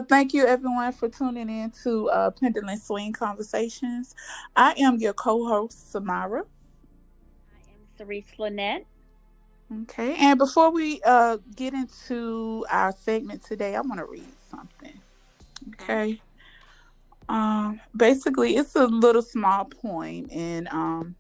Thank you everyone for tuning in to Pendulum Swing Conversations. I am your co-host, Samara. I am Cerise Lynette. Okay, and before we get into our segment today, I want to read something. Okay. Okay, basically, it's a little small poem, and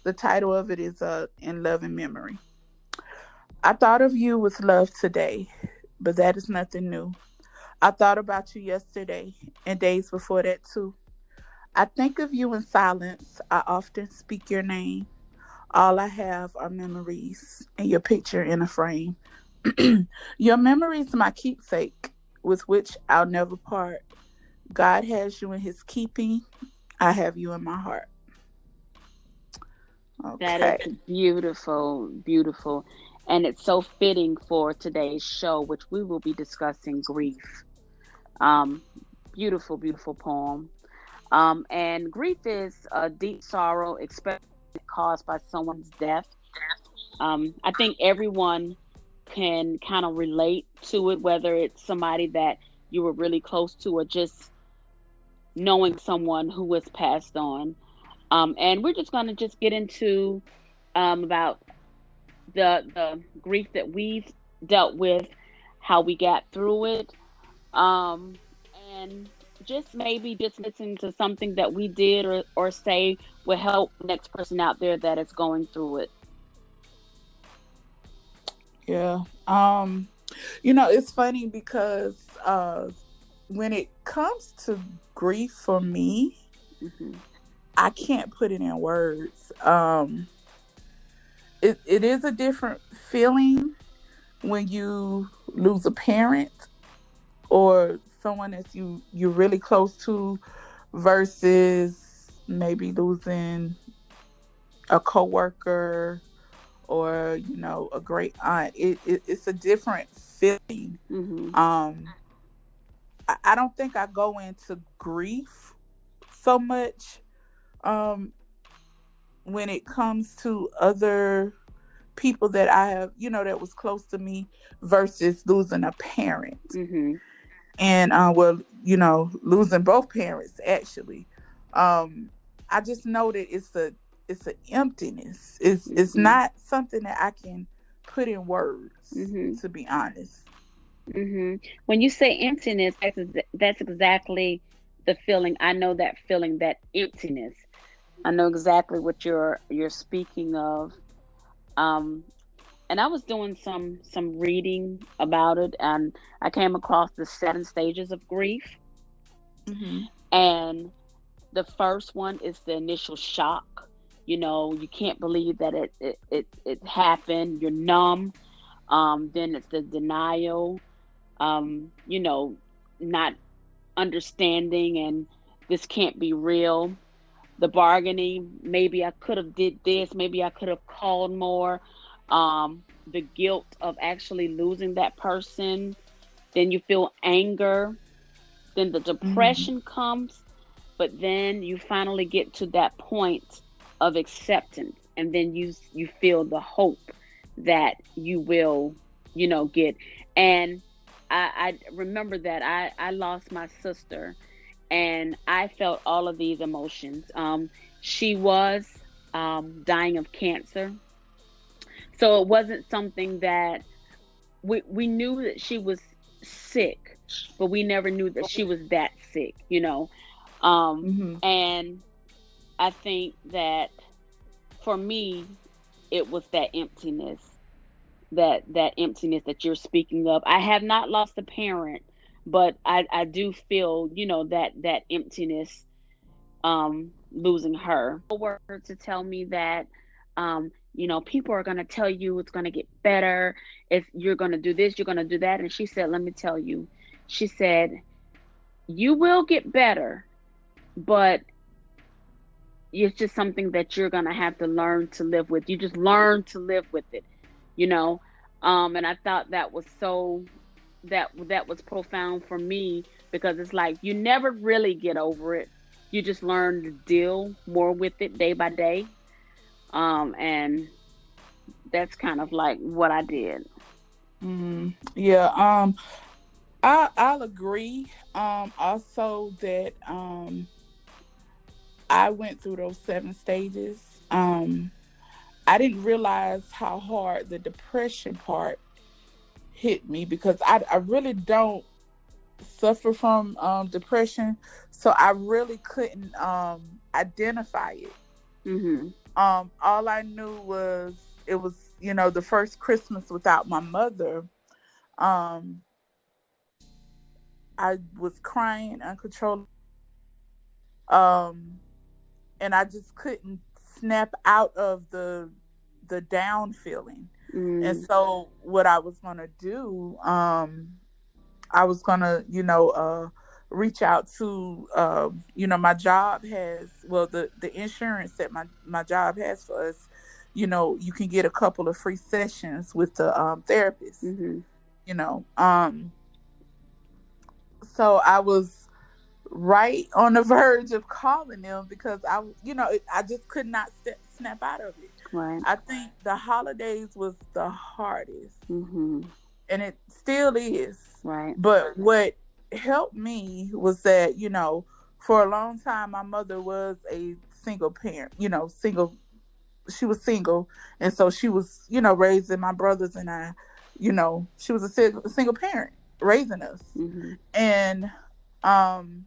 the title of it is "In Love and Memory." I thought of you with love today, but that is nothing new. I thought about you yesterday and days before that too. I think of you in silence. I often speak your name. All I have are memories and your picture in a frame. Your memories, my keepsake, with which I'll never part. God has you in his keeping. I have you in my heart. That is Okay. beautiful, beautiful. And it's so fitting for today's show, which we will be discussing grief. Um, Beautiful, beautiful poem. And grief is a deep sorrow, especially caused by someone's death. I think everyone can kind of relate to it, whether it's somebody that you were really close to or just knowing someone who has passed on. And we're just going to just get into about the grief that we've dealt with, how we got through it, um, and just maybe just listen to something that we did or say will help the next person out there that is going through it. Yeah. It's funny because when it comes to grief for me, Hmm. I can't put it in words. It is a different feeling when you lose a parent or someone that you're really close to versus maybe losing a coworker or a great aunt. It's a different feeling. Hmm. Um i, I don't think I go into grief so much um when it comes to other people that I have, that was close to me versus losing a parent. Hmm. And well, losing both parents actually. um I just know that it's an emptiness. It's Hmm. not something that I can put in words, Hmm. to be honest. Hmm. When you say emptiness, that's exactly the feeling. I know that feeling, that emptiness. I know exactly what you're speaking of. Um, and I was doing some reading about it, and I came across the 7 stages of grief. Hmm. And the first one is the initial shock. You can't believe that it happened. You're numb. Then it's the denial. Not understanding, and this can't be real. The bargaining, maybe I could have did this, maybe I could have called more. The guilt of actually losing that person. Then you feel anger. Then the Hmm. depression comes, but then you finally get to that point of acceptance, and then you feel the hope that you will, get. And I remember that I lost my sister, and I felt all of these emotions. She was dying of cancer, so it wasn't something that we knew that she was sick, but we never knew that she was that sick, um, Hmm. and I think that for me, it was that emptiness that you're speaking of. I have not lost a parent, but I do feel, that emptiness, losing her. Were to tell me that, people are going to tell you it's going to get better. If you're going to do this, you're going to do that. And she said, let me tell you, she said, you will get better, but it's just something that you're going to have to learn to live with. You just learn to live with it, you know? And I thought that was that was profound for me, because it's like you never really get over it. You just learn to deal more with it day by day. And that's kind of like what I did. Yeah. I'll agree. Also that I went through those 7 stages. I didn't realize how hard the depression part hit me because I really don't suffer from depression, so I really couldn't identify it. Mhm. All I knew was it was, the first Christmas without my mother. Um, I was crying uncontrollably. Um, and I just couldn't snap out of the down feeling. And Mm. so what I was gonna do, I was gonna, reach out to, my job has, well, the insurance that my job has for us. You can get a couple of free sessions with the therapist. Mhm. You know, so I was right on the verge of calling them because I just could not snap out of it. Right. I think the holidays was the hardest, Mhm. and it still is. Right. But what helped me was that, for a long time, my mother was a single parent, single. She was single. And so she was, raising my brothers and I. She was a single parent raising us. Mhm. And, um,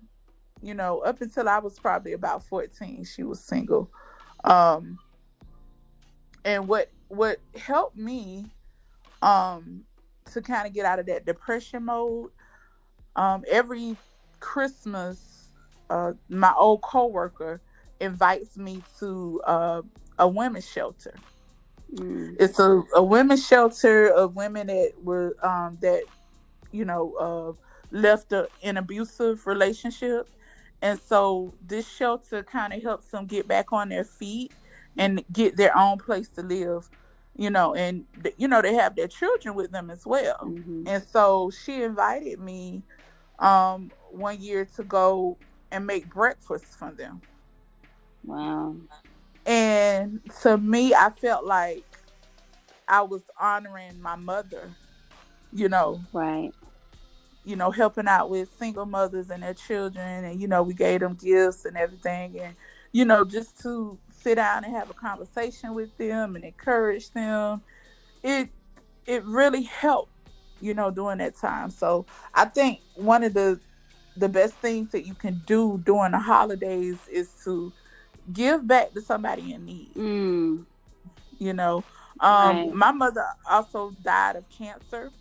up until I was probably about 14, she was single. Um, and what helped me um to kind of get out of that depression mode, every Christmas, my old coworker invites me to a women's shelter. Mm. It's a women's shelter of women that left an abusive relationship. And so this shelter kind of helps them get back on their feet and get their own place to live, and, they have their children with them as well. Mhm. And so she invited me one year to go and make breakfast for them. Wow. And to me, I felt like I was honoring my mother, you know, Right. helping out with single mothers and their children. And, we gave them gifts and everything. And, just to sit down and have a conversation with them and encourage them, it, it really helped, during that time. So I think one of the best things that you can do during the holidays is to give back to somebody in need, Mm. you know. Right. My mother also died of cancer.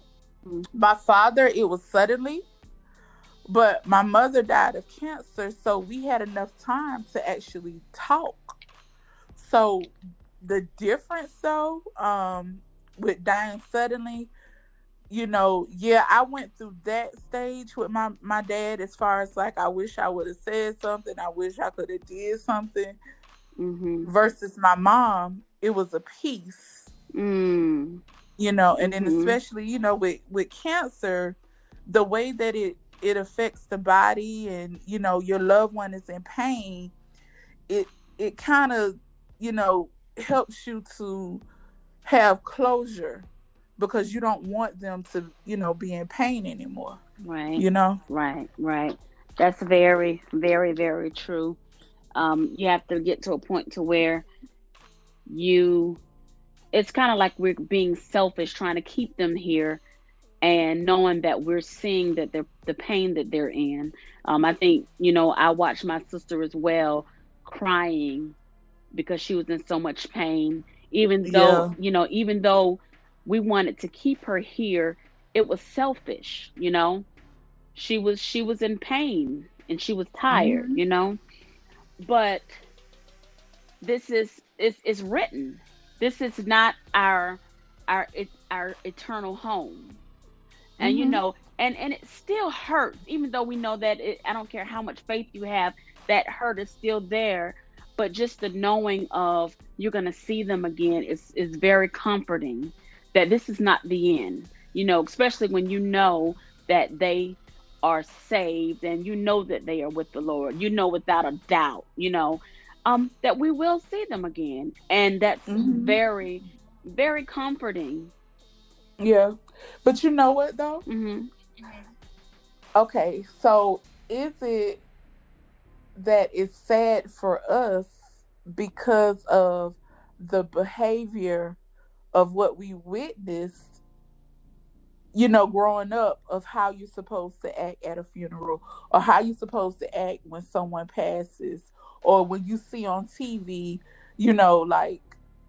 Mm. My father, it was suddenly. But my mother died of cancer, so we had enough time to actually talk. So the difference though, with dying suddenly, yeah, I went through that stage with my dad as far as like I wish I would have said something, I wish I could have did something. Mhm. Versus my mom, it was a peace, Mm. and then Mhm. especially, with cancer, the way that it affects the body, and your loved one is in pain, it it kind of, you know helps you to have closure because you don't want them to, be in pain anymore, Right. you know Right. Right. That's very, very, very true. You have to get to a point to where you it's kind of like we're being selfish trying to keep them here and knowing that we're seeing that they're the pain that they're in. I think, I watched my sister as well crying because she was in so much pain. yeah. Even though we wanted to keep her here, it was selfish. She was in pain and she was tired. Hmm. But this is written. This is not our eternal home. And Hmm. it still hurts, even though we know that I don't care how much faith you have, that hurt is still there. But just the knowing of you're going to see them again is very comforting, that this is not the end. Especially when you know that they are saved and you know that they are with the Lord, without a doubt, that we will see them again. And that's Hmm. very, very comforting. Yeah, but you know what though, Hmm. Okay, so is it that it's sad for us because of the behavior of what we witnessed, growing up, of how you're supposed to act at a funeral, or how you're supposed to act when someone passes, or when you see on TV, like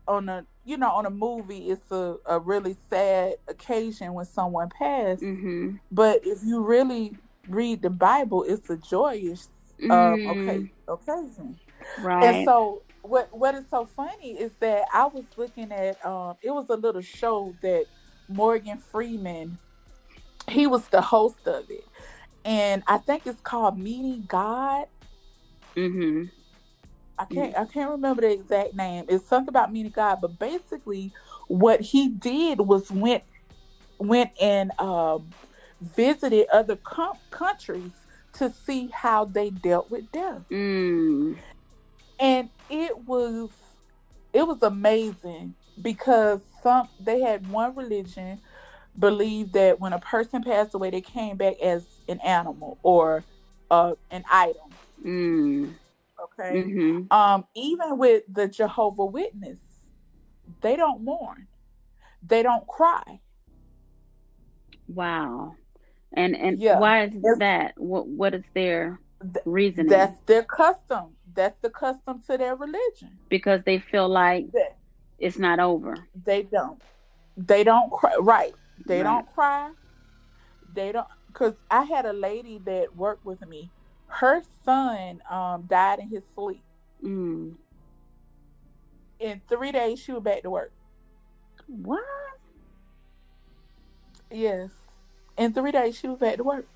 on a movie, it's a really sad occasion when someone passed. Mhm. But if you really read the Bible, it's a joyous Mm. occasion. And Right. so what is so funny is that I was looking at, it was a little show that Morgan Freeman, he was the host of it. And I think it's called Meeting God. Mhm. I Mm. can't remember the exact name. It's something about Meeting God, but basically what he did was went and visited other countries to see how they dealt with death. Mm. And it was amazing, because some they had one religion believed that when a person passed away, they came back as an animal or an item. Mm. Okay. Mhm. Even with the Jehovah Witness, they don't mourn, they don't cry. Wow. And Yeah, why is it's, that? What is their reasoning? that's their custom. That's the custom to their religion. Because they feel like That it's not over. they don't. They don't cry. Right. They Right. don't cry. They don't. Because I had a lady that worked with me. Her son died in his sleep. Mm. In 3 days, she was back to work. What? Yes. In 3 days, she was back to work.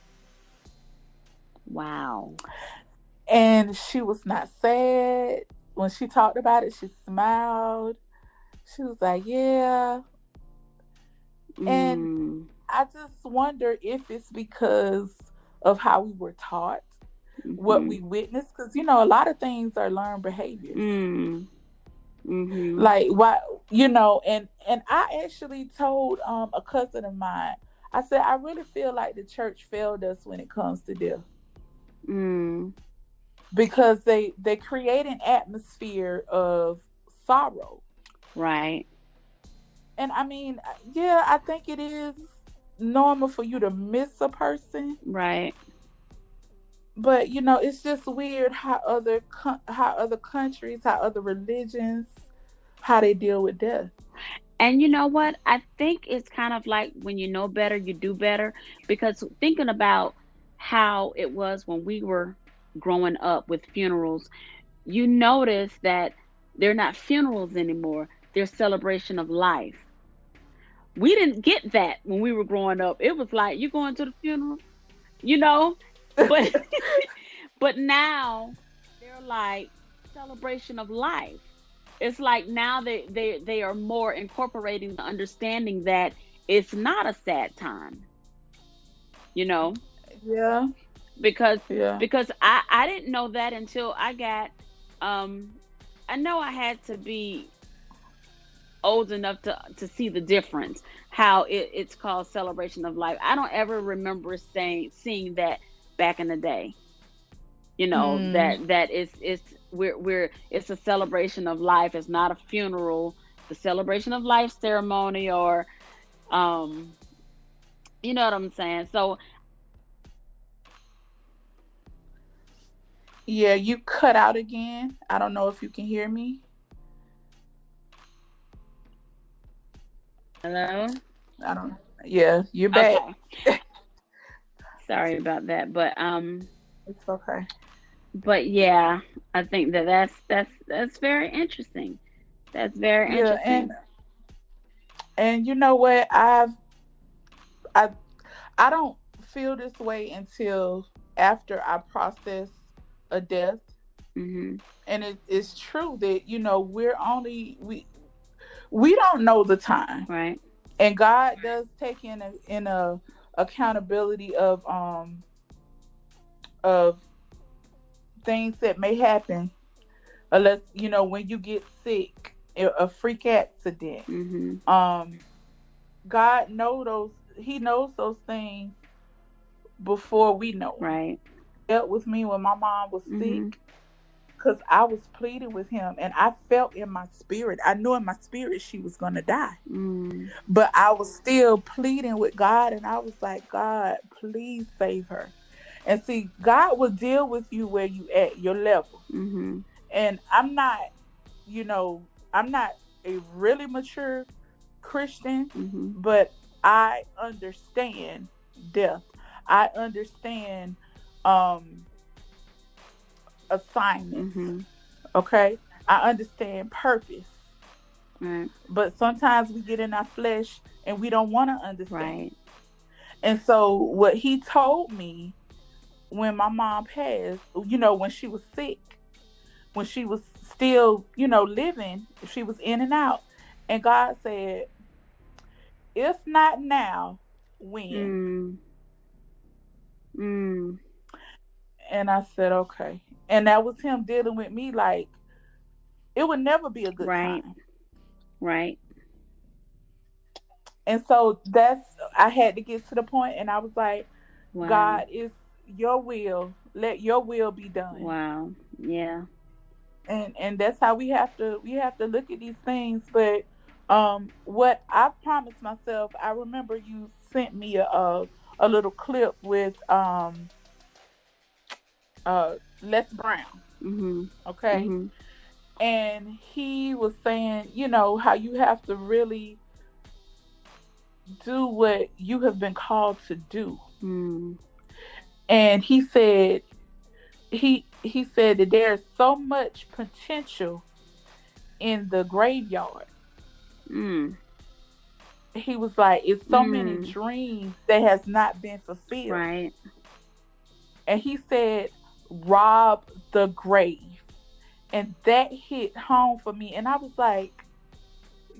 Wow. And she was not sad. When she talked about it, she smiled. She was like, yeah. And Mm. I just wonder if it's because of how we were taught, what Mhm. we witnessed. Because, a lot of things are learned behaviors. Mm. Mhm. Like, why, and I actually told a cousin of mine, I said, I really feel like the church failed us when it comes to death, Mm. because they create an atmosphere of sorrow. Right. And I mean, yeah, I think it is normal for you to miss a person, Right. but it's just weird how how other countries, how other religions, how they deal with death. And you know what? I think it's kind of like when you know better, you do better. Because thinking about how it was when we were growing up with funerals, you notice that they're not funerals anymore. They're celebration of life. We didn't get that when we were growing up. It was like you going to the funeral, you know, but but now they're like celebration of life. It's like now they are more incorporating the understanding that it's not a sad time, you know, Yeah, because yeah. because I didn't know that until I got um I know I had to be old enough to see the difference, how it's called celebration of life. I don't ever remember saying seeing that back in the day, Mm, that it's we're it's a celebration of life. It's not a funeral. The celebration of life ceremony, or um you know what I'm saying. So yeah, you cut out again. I don't know if you can hear me. hello. I don't. Yeah, you're back. Okay, sorry about that, It's okay. but yeah, I think that's very interesting. That's very Yeah, and interesting. you know what? I I don't feel this way until after I process a death. Mhm. And it's true that we don't know the time, Right. and God does take in a accountability of things that may happen, unless when you get sick, a freak accident. Mhm. um God know those He knows those things before we know him. Right. Dealt with me when my mom was Mhm. sick because I was pleading with him, and I felt in my spirit. I knew in my spirit she was gonna die, Mm. but I was still pleading with God, and I was like, God, please save her. And see, God will deal with you where you at your level. Mhm. And you know, I'm not a really mature Christian, Mhm. but I understand death. I understand um assignments. Mhm. Okay? I understand purpose. Right. But sometimes we get in our flesh and we don't want to understand. Right. And so what he told me when my mom passed, when she was sick, when she was still, living, she was in and out. And God said, if not now, when? Mm. Mm. And I said, okay. And that was him dealing with me like it would never be a good Right. time. Right. And so I had to get to the point and I was like, Wow. God, is your will. Let your will be done. Wow. Yeah. And that's how we have to look at these things. But what I promised myself, I remember you sent me a little clip with Les Brown, Mhm. okay? Mhm. And he was saying, how you have to really do what you have been called to do. Mm. And he said that there's so much potential in the graveyard. Mm. He was like, it's so many Mm. dreams that has not been fulfilled. Right. And he said, rob the grave. And that hit home for me. And I was like,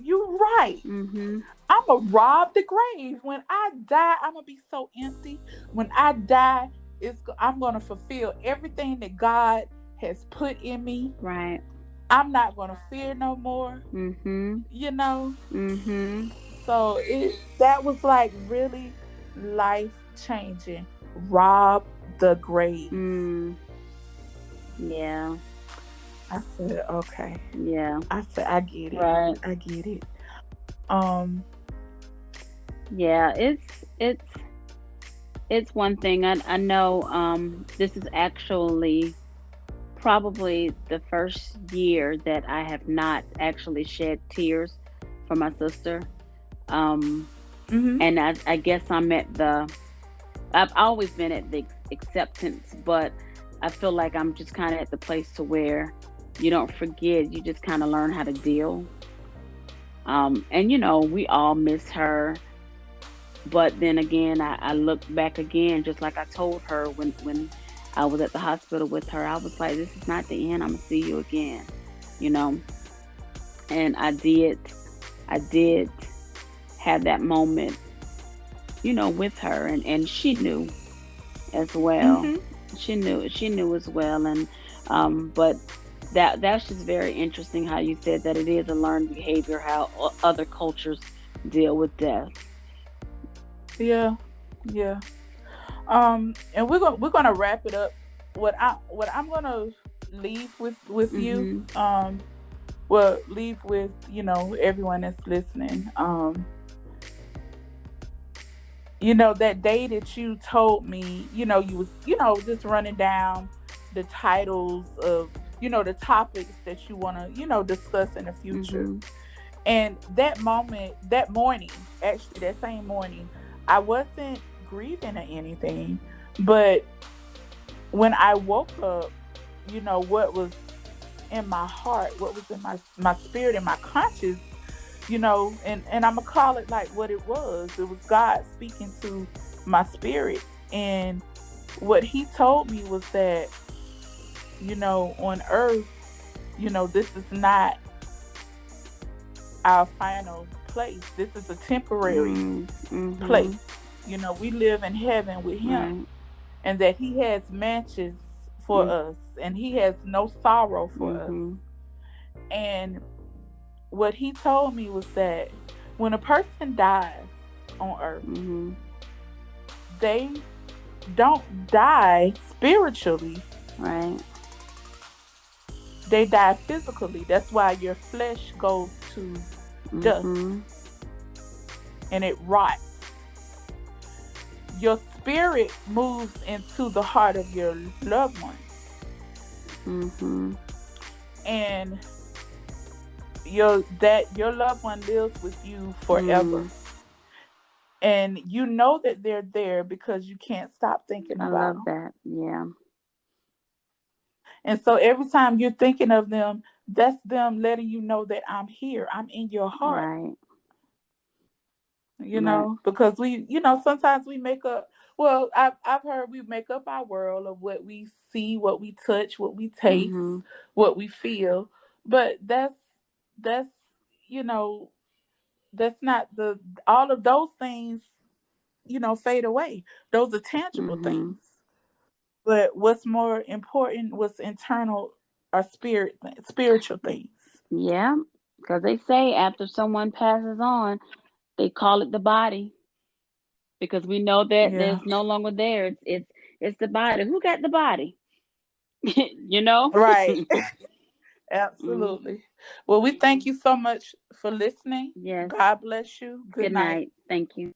you're right. Mhm. I'm going to rob the grave. When I die, I'm going to be so empty. When I die, I'm going to fulfill everything that God has put in me. Right. I'm not going to fear no more, Mhm. you know? Mhm. So that was like really life changing. Rob the grave. Mm. Yeah. I said, okay. Yeah. I said, I get it. Right. I get it. Um, Yeah. It's one thing. I know this is actually probably the first year that I have not actually shed tears for my sister. Um mhm. and I guess I'm at the I've always been at the acceptance, but I feel like I'm just kind of at the place to where you don't forget, you just kind of learn how to deal. And we all miss her, but then again, I look back again, just like I told her when I was at the hospital with her. I was like, "This is not the end. I'm gonna see you again," you know. And I did have that moment, with her, and she knew as well. Mhm. She knew as well, and but that's just very interesting how you said that it is a learned behavior how other cultures deal with death. Yeah. Yeah. And we're gonna wrap it up. What I'm gonna leave with you. Mhm. Well, leave with everyone that's listening. That day that you told me, you was just running down the titles of the topics that you want to discuss in the future. Mhm. And that morning, actually that same morning, I wasn't grieving or anything, but when I woke up, what was in my heart, what was in my spirit and my conscience, and I'm gonna call it like what it was. It was God speaking to my spirit, and what He told me was that on Earth, this is not our final place. This is a temporary Mm. place. Mhm. We live in heaven with Him, Right. and that He has mansions for Mm. us, and He has no sorrow for us. Mhm. And what He told me was that when a person dies on Earth, Mhm. they don't die spiritually, Right. they die physically. That's why your flesh goes to dust Mhm. and it rots. Your spirit moves into the heart of your loved ones, Mhm. and your loved one lives with you forever. Mm. And you know that they're there because you can't stop thinking I about love them. that. Yeah. And so every time you're thinking of them, that's them letting you know that I'm here. I'm in your heart. Right. Right. Because sometimes we make up. Well, I've heard we make up our world of what we see, what we touch, what we taste, Mhm. what we feel. But that's you know that's not the all of those things fade away. Those are tangible Mhm. things. But what's more important, what's internal, are spiritual things. Yeah. Because they say after someone passes on, they call it the body because we know that Yeah. there's no longer there. It's the body. Who got the body? you know. Right. Mhm. Absolutely. Well, we thank you so much for listening. Yes. God bless you. Good Good night. night. Thank you.